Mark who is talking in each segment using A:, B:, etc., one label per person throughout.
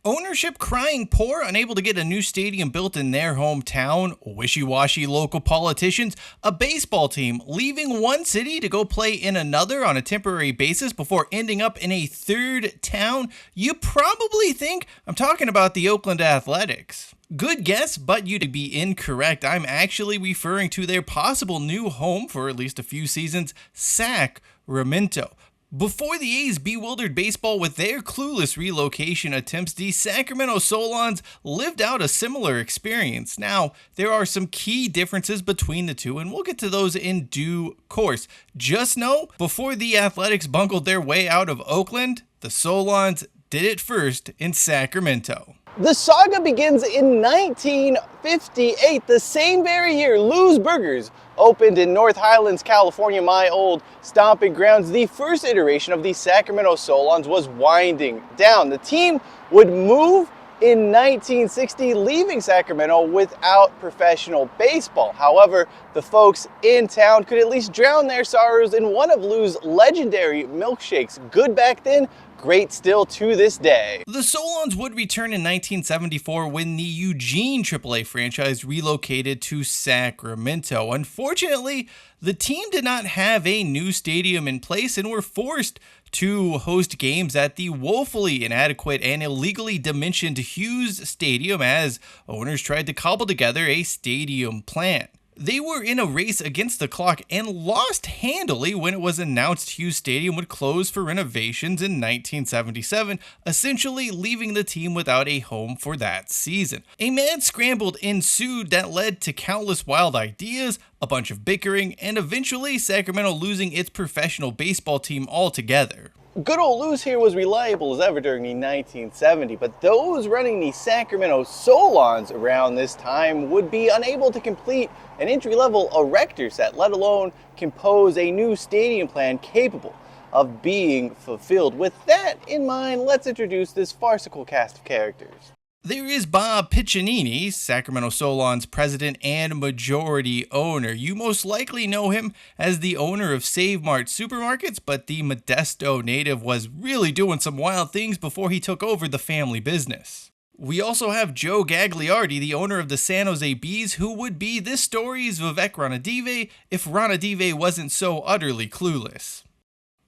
A: Ownership crying poor, unable to get a new stadium built in their hometown, wishy-washy local politicians, a baseball team leaving one city to go play in another on a temporary basis before ending up in a third town. You probably think I'm talking about the Oakland Athletics. Good guess, but you'd be incorrect. I'm actually referring to their possible new home for at least a few seasons, Sacramento. Before the A's bewildered baseball with their clueless relocation attempts, the Sacramento Solons lived out a similar experience. Now, there are some key differences between the two, and we'll get to those in due course. Just know, before the Athletics bungled their way out of Oakland, the Solons did it first in Sacramento.
B: The saga begins in 1958, the same very year Lou's Burgers opened in North Highlands, California, my old stomping grounds. The first iteration of the Sacramento Solons was winding down. The team would move in 1960, leaving Sacramento without professional baseball. However, the folks in town could at least drown their sorrows in one of Lou's legendary milkshakes. Good back then, great still to this day.
A: The Solons would return in 1974 when the Eugene AAA franchise relocated to Sacramento. Unfortunately, the team did not have a new stadium in place and were forced to host games at the woefully inadequate and illegally dimensioned Hughes Stadium as owners tried to cobble together a stadium plan. They were in a race against the clock and lost handily when it was announced Hughes Stadium would close for renovations in 1977, essentially leaving the team without a home for that season. A mad scramble ensued that led to countless wild ideas, a bunch of bickering, and eventually Sacramento losing its professional baseball team altogether.
B: Good old Lou's here was reliable as ever during the 1970s, but those running the Sacramento Solons around this time would be unable to complete an entry-level erector set, let alone compose a new stadium plan capable of being fulfilled. With that in mind, let's introduce this farcical cast of characters.
A: There is Bob Piccinini, Sacramento Solons president and majority owner. You most likely know him as the owner of Save Mart Supermarkets, but the Modesto native was really doing some wild things before he took over the family business. We also have Joe Gagliardi, the owner of the San Jose Bees, who would be this story's Vivek Ranadive if Ranadive wasn't so utterly clueless.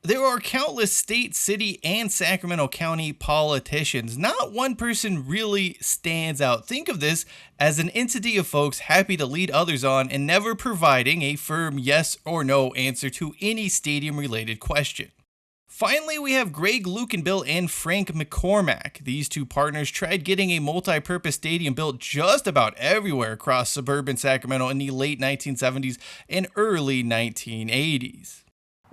A: There are countless state, city, and Sacramento County politicians. Not one person really stands out. Think of this as an entity of folks happy to lead others on and never providing a firm yes or no answer to any stadium-related question. Finally, we have Greg Lukenbill and Frank McCormack. These two partners tried getting a multi-purpose stadium built just about everywhere across suburban Sacramento in the late 1970s and early 1980s.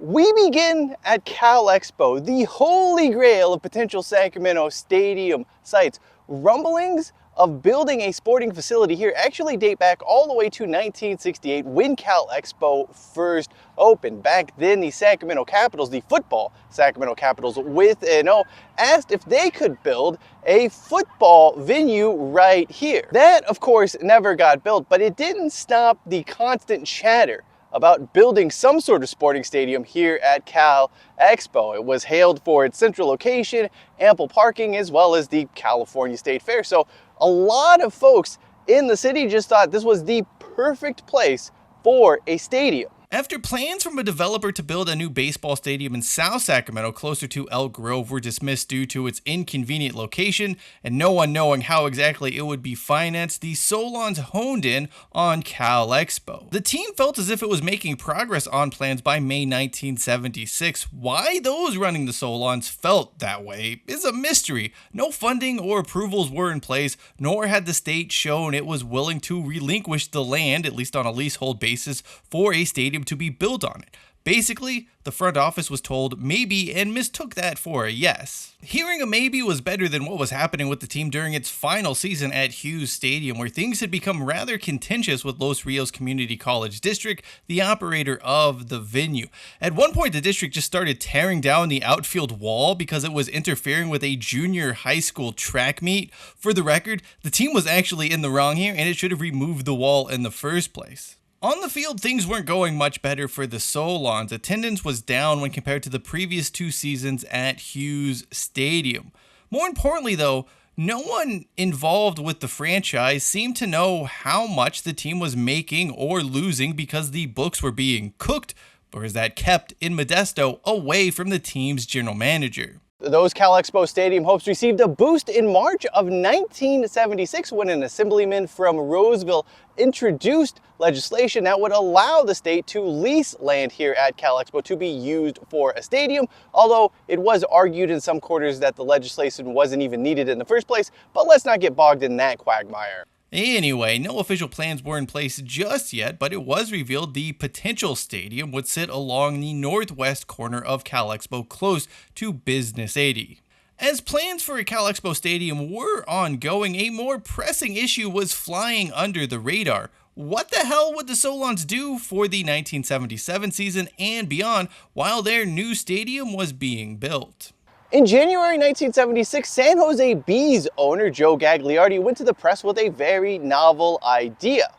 B: We begin at Cal Expo, the holy grail of potential Sacramento stadium sites. Rumblings of building a sporting facility here actually date back all the way to 1968 when Cal Expo first opened. Back then, the Sacramento Capitals, the football Sacramento Capitals with an O, asked if they could build a football venue right here. That, of course, never got built, but it didn't stop the constant chatter about building some sort of sporting stadium here at Cal Expo. It was hailed for its central location, ample parking, as well as the California State Fair. So a lot of folks in the city just thought this was the perfect place for a stadium.
A: After plans from a developer to build a new baseball stadium in South Sacramento closer to Elk Grove were dismissed due to its inconvenient location and no one knowing how exactly it would be financed, the Solons honed in on Cal Expo. The team felt as if it was making progress on plans by May 1976. Why those running the Solons felt that way is a mystery. No funding or approvals were in place, nor had the state shown it was willing to relinquish the land, at least on a leasehold basis, for a stadium to be built on it. Basically, the front office was told maybe and mistook that for a yes. Hearing a maybe was better than what was happening with the team during its final season at Hughes Stadium, where things had become rather contentious with Los Rios Community College District, the operator of the venue. At one point, the district just started tearing down the outfield wall because it was interfering with a junior high school track meet. For the record, the team was actually in the wrong here, and it should have removed the wall in the first place. On the field, things weren't going much better for the Solons. Attendance was down when compared to the previous two seasons at Hughes Stadium. More importantly, though, No one involved with the franchise seemed to know how much the team was making or losing because the books were being cooked, or is that kept in Modesto away from the team's general manager.
B: Those Cal Expo Stadium hopes received a boost in March of 1976 when an assemblyman from Roseville introduced legislation that would allow the state to lease land here at Cal Expo to be used for a stadium, although it was argued in some quarters that the legislation wasn't even needed in the first place, but let's not get bogged in that quagmire.
A: Anyway, no official plans were in place just yet, but it was revealed the potential stadium would sit along the northwest corner of Cal Expo, close to Business 80. As plans for a Cal Expo stadium were ongoing, a more pressing issue was flying under the radar. What the hell would the Solons do for the 1977 season and beyond while their new stadium was being built?
B: In January 1976, San Jose Bees owner Joe Gagliardi went to the press with a very novel idea.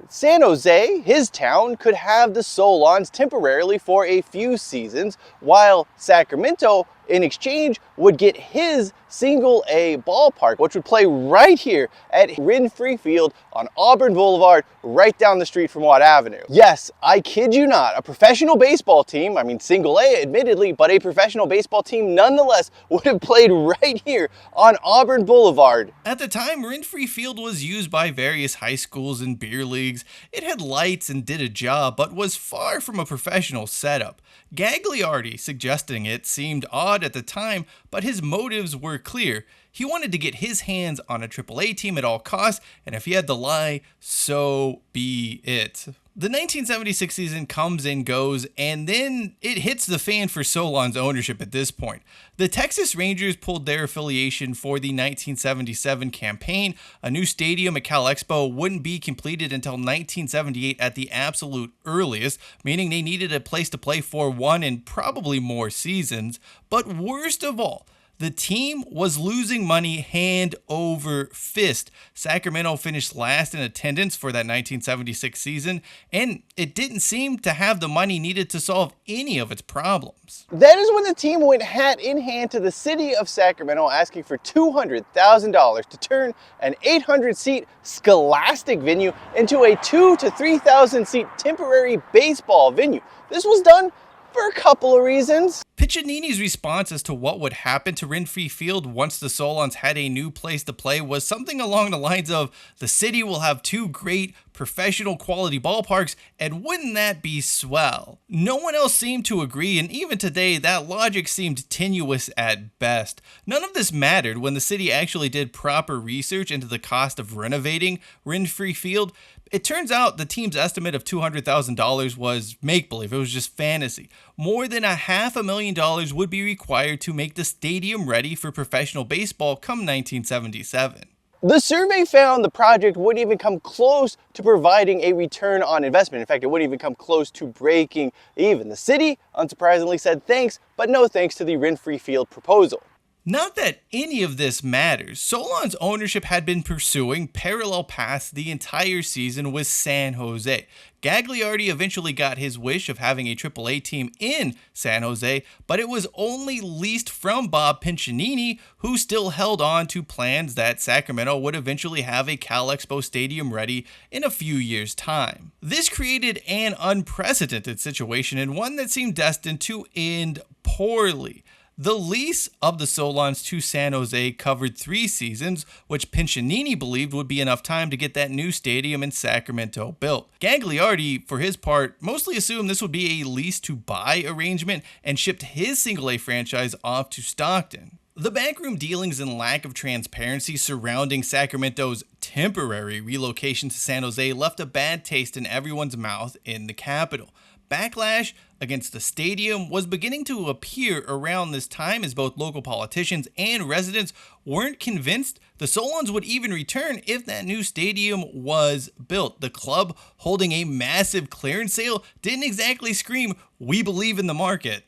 B: San Jose, his town, could have the Solons temporarily for a few seasons, while Sacramento, in exchange, would get his single-A ballpark, which would play right here at Renfree Field on Auburn Boulevard, right down the street from Watt Avenue. Yes, I kid you not, a professional baseball team, I mean single-A admittedly, but a professional baseball team nonetheless would have played right here on Auburn Boulevard.
A: At the time, Renfree Field was used by various high schools and beer leagues. It had lights and did a job, but was far from a professional setup. Gagliardi suggesting it seemed odd at the time, but his motives were clear. He wanted to get his hands on a AAA team at all costs, and if he had to lie, so be it. The 1976 season comes and goes, and then it hits the fan for Solon's ownership at this point. The Texas Rangers pulled their affiliation for the 1977 campaign. A new stadium at Cal Expo wouldn't be completed until 1978 at the absolute earliest, meaning they needed a place to play for one and probably more seasons. But worst of all, the team was losing money hand over fist. Sacramento finished last in attendance for that 1976 season, and it didn't seem to have the money needed to solve any of its problems.
B: That is when the team went hat in hand to the city of Sacramento asking for $200,000 to turn an 800-seat Scholastic venue into a 2,000 to 3,000 seat temporary baseball venue. This was done for a couple of reasons.
A: Piccinini's response as to what would happen to Renfree Field once the Solons had a new place to play was something along the lines of, the city will have two great professional quality ballparks, and wouldn't that be swell? No one else seemed to agree, and even today that logic seemed tenuous at best. None of this mattered when the city actually did proper research into the cost of renovating Renfree Field. It turns out the team's estimate of $200,000 was make-believe. It was just fantasy. More than $500,000 would be required to make the stadium ready for professional baseball come 1977.
B: The survey found the project wouldn't even come close to providing a return on investment. In fact, it wouldn't even come close to breaking even. The city, unsurprisingly, said thanks, but no thanks to the Renfree Field proposal.
A: Not that any of this matters. Solon's ownership had been pursuing parallel paths the entire season with San Jose. Gagliardi eventually got his wish of having a AAA team in San Jose, but it was only leased from Bob Piccinini, who still held on to plans that Sacramento would eventually have a Cal Expo stadium ready in a few years' time. This created an unprecedented situation and one that seemed destined to end poorly. The lease of the Solons to San Jose covered 3 seasons, which Piccinini believed would be enough time to get that new stadium in Sacramento built. Gagliardi, for his part, mostly assumed this would be a lease to buy arrangement and shipped his single-A franchise off to Stockton. The backroom dealings and lack of transparency surrounding Sacramento's temporary relocation to San Jose left a bad taste in everyone's mouth in the capital. Backlash against the stadium was beginning to appear around this time as both local politicians and residents weren't convinced the Solons would even return if that new stadium was built. The club, holding a massive clearance sale, didn't exactly scream, "We believe in the market."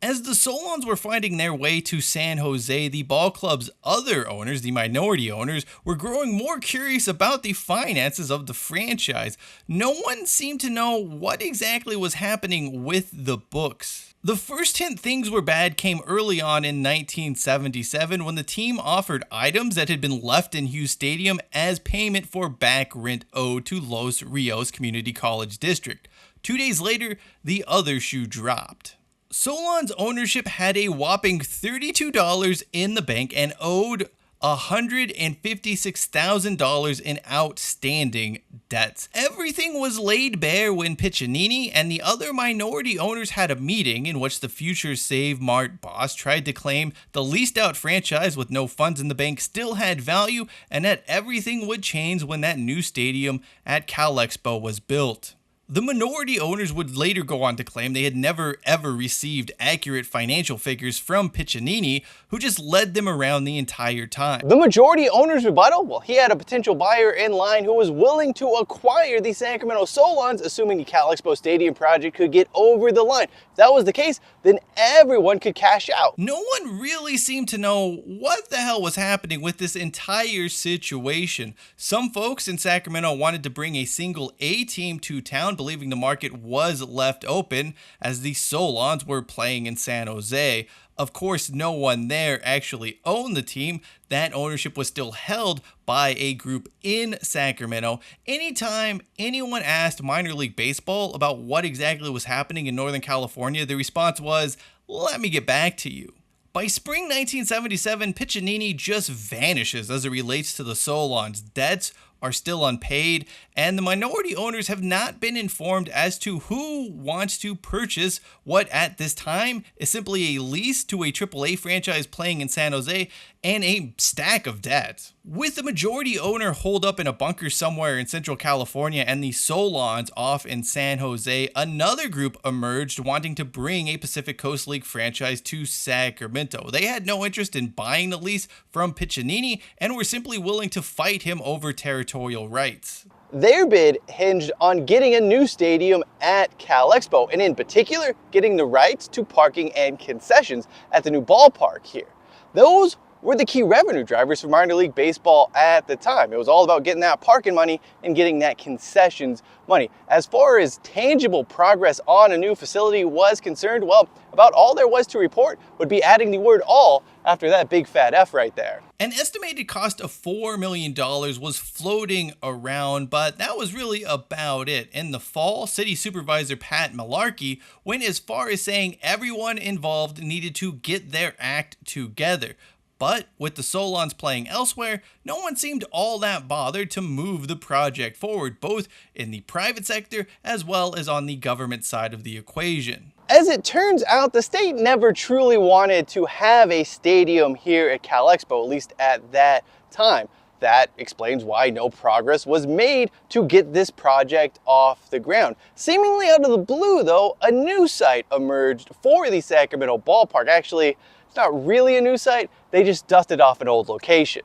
A: As the Solons were finding their way to San Jose, the ball club's other owners, the minority owners, were growing more curious about the finances of the franchise. No one seemed to know what exactly was happening with the books. The first hint things were bad came early on in 1977 when the team offered items that had been left in Hughes Stadium as payment for back rent owed to Los Rios Community College District. 2 days later, the other shoe dropped. Solons ownership had a whopping $32 in the bank and owed $156,000 in outstanding debts. Everything was laid bare when Piccinini and the other minority owners had a meeting in which the future Save Mart boss tried to claim the leased out franchise with no funds in the bank still had value and that everything would change when that new stadium at Cal Expo was built. The minority owners would later go on to claim they had never ever received accurate financial figures from Piccinini, who just led them around the entire time.
B: The majority owner's rebuttal? Well, he had a potential buyer in line who was willing to acquire the Sacramento Solons, assuming the Cal Expo Stadium project could get over the line. If that was the case, then everyone could cash out.
A: No one really seemed to know what the hell was happening with this entire situation. Some folks in Sacramento wanted to bring a single A team to town, believing the market was left open as the Solons were playing in San Jose. Of course, no one there actually owned the team. That ownership was still held by a group in Sacramento. Anytime anyone asked minor league baseball about what exactly was happening in Northern California, the response was, "Let me get back to you." By spring 1977, Piccinini just vanishes as it relates to the Solons. Debts are still unpaid, and the minority owners have not been informed as to who wants to purchase what at this time is simply a lease to a AAA franchise playing in San Jose and a stack of debt. With the majority owner holed up in a bunker somewhere in Central California and the Solons off in San Jose, another group emerged wanting to bring a Pacific Coast League franchise to Sacramento. They had no interest in buying the lease from Piccinini and were simply willing to fight him over territorial rights.
B: Their bid hinged on getting a new stadium at Cal Expo, and in particular, getting the rights to parking and concessions at the new ballpark here. Those were the key revenue drivers for minor league baseball at the time. It was all about getting that parking money and getting that concessions money. As far as tangible progress on a new facility was concerned, well, about all there was to report would be adding the word all after that big fat F right there.
A: An estimated cost of $4 million was floating around, but that was really about it. In the fall, City Supervisor Pat Malarkey went as far as saying everyone involved needed to get their act together. But with the Solons playing elsewhere, no one seemed all that bothered to move the project forward, both in the private sector as well as on the government side of the equation.
B: As it turns out, the state never truly wanted to have a stadium here at Cal Expo, at least at that time. That explains why no progress was made to get this project off the ground. Seemingly out of the blue, though, a new site emerged for the Sacramento ballpark. Actually, it's not really a new site, they just dusted off an old location.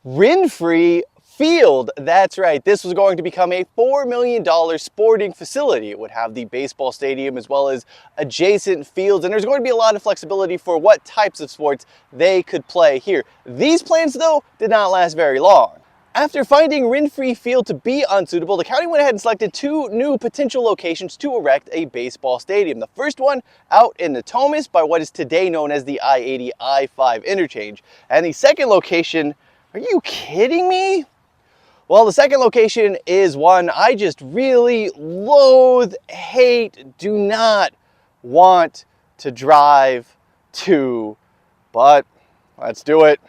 B: Renfree Field, that's right, this was going to become a $4 million sporting facility. It would have the baseball stadium as well as adjacent fields, and there's going to be a lot of flexibility for what types of sports they could play here. These plans, though, did not last very long. After finding Renfree Field to be unsuitable, the county went ahead and selected two new potential locations to erect a baseball stadium. The first one out in Natomas by what is today known as the I-80-I-5 interchange. And the second location, are you kidding me? Well, the second location is one I just really loathe, hate, do not want to drive to, but let's do it.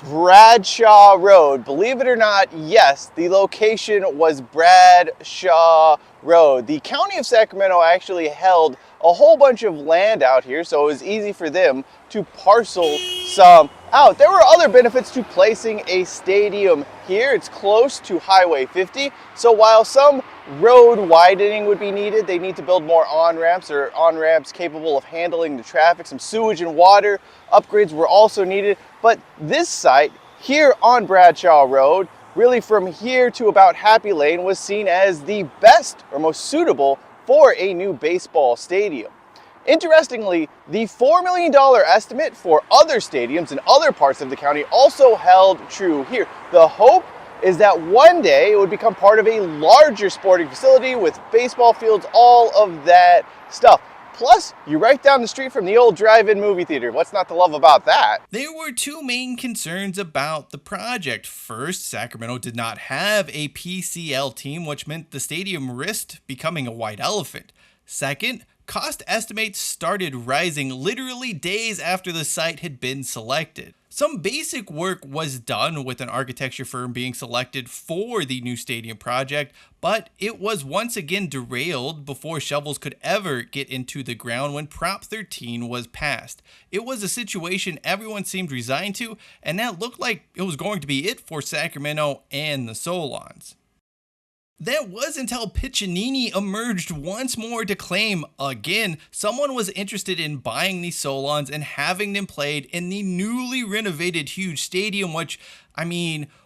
B: Bradshaw Road. Believe it or not, yes, the location was Bradshaw Road. The county of Sacramento actually held a whole bunch of land out here, so it was easy for them to parcel some out. There were other benefits to placing a stadium here. It's close to Highway 50, so while some road widening would be needed, they need to build more on-ramps or on-ramps capable of handling the traffic. Some sewage and water upgrades were also needed, but this site here on Bradshaw Road, really from here to about Happy Lane, was seen as the best or most suitable for a new baseball stadium. Interestingly, the $4 million estimate for other stadiums in other parts of the county also held true here. The hope is that one day it would become part of a larger sporting facility with baseball fields, all of that stuff. Plus, you're right down the street from the old drive-in movie theater. What's not to love about that?
A: There were two main concerns about the project. First, Sacramento did not have a PCL team, which meant the stadium risked becoming a white elephant. Second, cost estimates started rising literally days after the site had been selected. Some basic work was done with an architecture firm being selected for the new stadium project, but it was once again derailed before shovels could ever get into the ground when Prop 13 was passed. It was a situation everyone seemed resigned to, and that looked like it was going to be it for Sacramento and the Solons. That was until Piccinini emerged once more to claim, again, someone was interested in buying the Solons and having them played in the newly renovated huge stadium, which,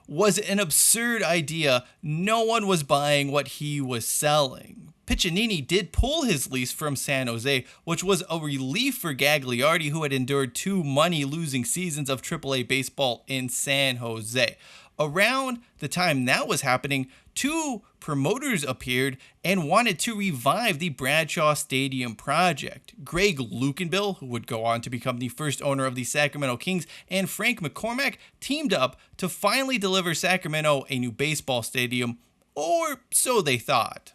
A: was an absurd idea. No one was buying what he was selling. Piccinini did pull his lease from San Jose, which was a relief for Gagliardi, who had endured 2 money-losing seasons of AAA baseball in San Jose. Around the time that was happening, 2 promoters appeared and wanted to revive the Bradshaw Stadium project. Greg Lukenbill, who would go on to become the first owner of the Sacramento Kings, and Frank McCormack teamed up to finally deliver Sacramento a new baseball stadium, or so they thought.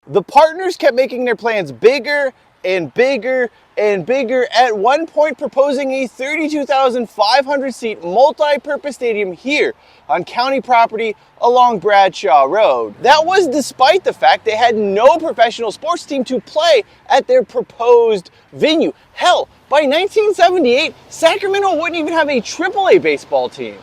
B: The partners kept making their plans bigger and bigger and bigger, at one point proposing a 32,500 seat multi-purpose stadium here on county property along Bradshaw Road. That was despite the fact they had no professional sports team to play at their proposed venue. Hell, by 1978, Sacramento wouldn't even have a AAA baseball team.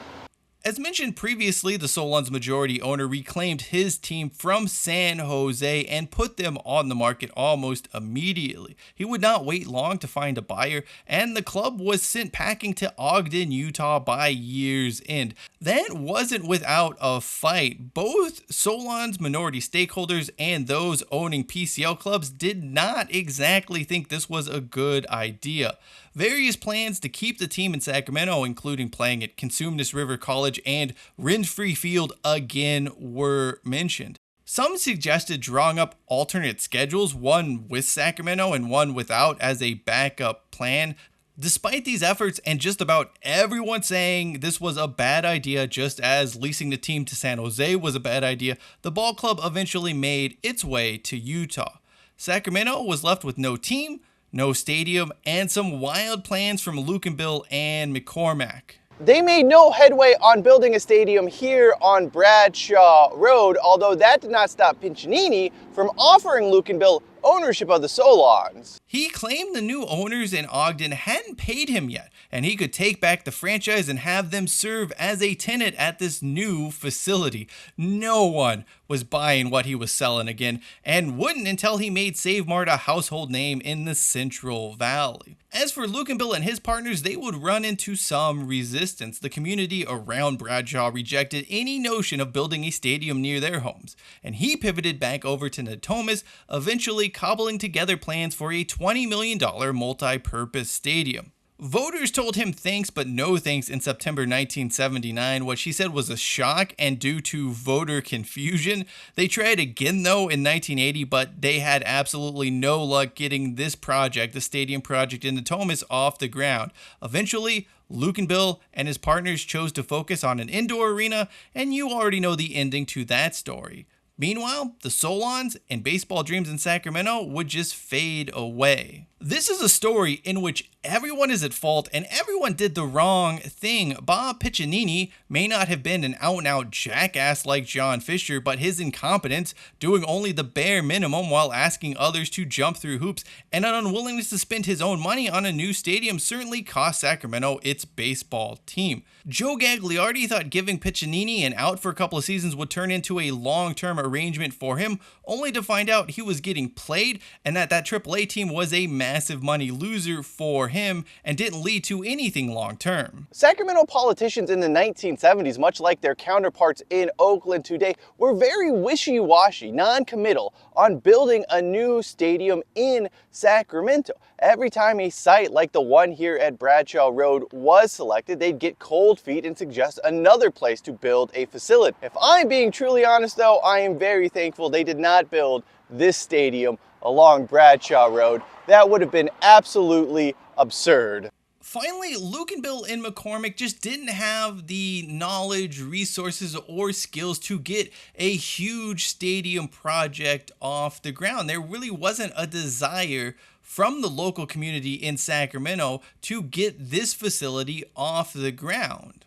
A: As mentioned previously, the Solons' majority owner reclaimed his team from San Jose and put them on the market almost immediately. He would not wait long to find a buyer, and the club was sent packing to Ogden, Utah by year's end. That wasn't without a fight. Both Solons' minority stakeholders and those owning PCL clubs did not exactly think this was a good idea. Various plans to keep the team in Sacramento, including playing at Cosumnes River College and Renfree Field again, were mentioned. Some suggested drawing up alternate schedules, one with Sacramento and one without, as a backup plan. Despite these efforts and just about everyone saying this was a bad idea, just as leasing the team to San Jose was a bad idea, the ball club eventually made its way to Utah. Sacramento was left with no team, no stadium, and some wild plans from Lukenbill and McCormack.
B: They made no headway on building a stadium here on Bradshaw Road, although that did not stop Piccinini from offering Lukenbill ownership of the Solons.
A: He claimed the new owners in Ogden hadn't paid him yet, and he could take back the franchise and have them serve as a tenant at this new facility. No one was buying what he was selling again, and wouldn't until he made Save Mart a household name in the Central Valley. As for Lukenbill and his partners, they would run into some resistance. The community around Bradshaw rejected any notion of building a stadium near their homes, and he pivoted back over to Natomas, eventually cobbling together plans for a $20 million multi-purpose stadium. Voters told him thanks but no thanks in September 1979, what she said was a shock and due to voter confusion. They tried again though in 1980, but they had absolutely no luck getting this project, the stadium project in Natomas, off the ground. Eventually, Lukenbill and his partners chose to focus on an indoor arena, and you already know the ending to that story. Meanwhile, the Solons and baseball dreams in Sacramento would just fade away. This is a story in which everyone is at fault and everyone did the wrong thing. Bob Piccinini may not have been an out-and-out jackass like John Fisher, but his incompetence, doing only the bare minimum while asking others to jump through hoops, and an unwillingness to spend his own money on a new stadium certainly cost Sacramento its baseball team. Joe Gagliardi thought giving Piccinini an out for a couple of seasons would turn into a long-term arrangement for him, only to find out he was getting played and that AAA team was a mess massive money loser for him and didn't lead to anything long term.
B: Sacramento politicians in the 1970s, much like their counterparts in Oakland today, were very wishy-washy, non-committal on building a new stadium in Sacramento. Every time a site like the one here at Bradshaw Road was selected, they'd get cold feet and suggest another place to build a facility. If I'm being truly honest though, I am very thankful they did not build this stadium along Bradshaw Road. That would have been absolutely absurd.
A: Finally, Luke and Bill in McCormick just didn't have the knowledge, resources, or skills to get a huge stadium project off the ground. There really wasn't a desire from the local community in Sacramento to get this facility off the ground.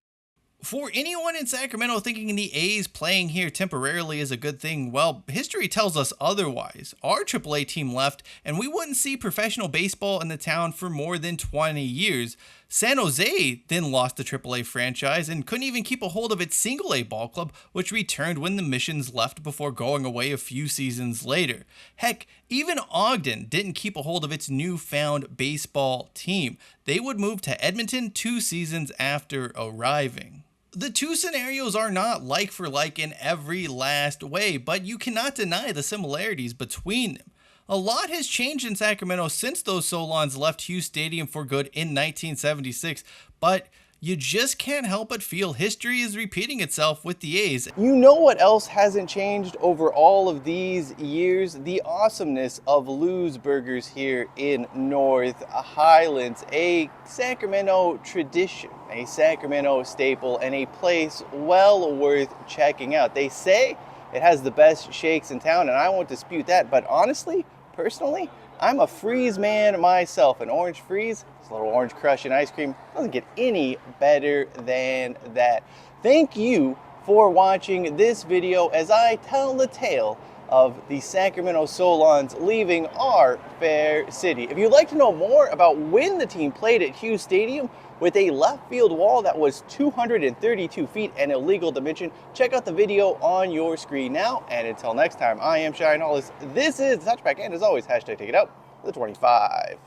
A: For anyone in Sacramento thinking the A's playing here temporarily is a good thing, well, history tells us otherwise. Our AAA team left, and we wouldn't see professional baseball in the town for more than 20 years. San Jose then lost the AAA franchise and couldn't even keep a hold of its single-A ball club, which returned when the Missions left before going away a few seasons later. Heck, even Ogden didn't keep a hold of its newfound baseball team. They would move to Edmonton 2 seasons after arriving. The two scenarios are not like for like in every last way, but you cannot deny the similarities between them. A lot has changed in Sacramento since those Solons left Hughes Stadium for good in 1976, but you just can't help but feel history is repeating itself with the A's.
B: You know what else hasn't changed over all of these years? The awesomeness of Lou's Burgers here in North Highlands, a Sacramento tradition, a Sacramento staple, and a place well worth checking out. They say it has the best shakes in town, and I won't dispute that, but honestly, personally, I'm a freeze man myself. An orange freeze, it's a little orange crush and ice cream, doesn't get any better than that. Thank you for watching this video as I tell the tale of the Sacramento Solons leaving our fair city. If you'd like to know more about when the team played at Hughes Stadium with a left field wall that was 232 feet and illegal dimension, check out the video on your screen now. And until next time, I am Shine Hollis. This is the Touchback, and as always, hashtag take it out, the 25.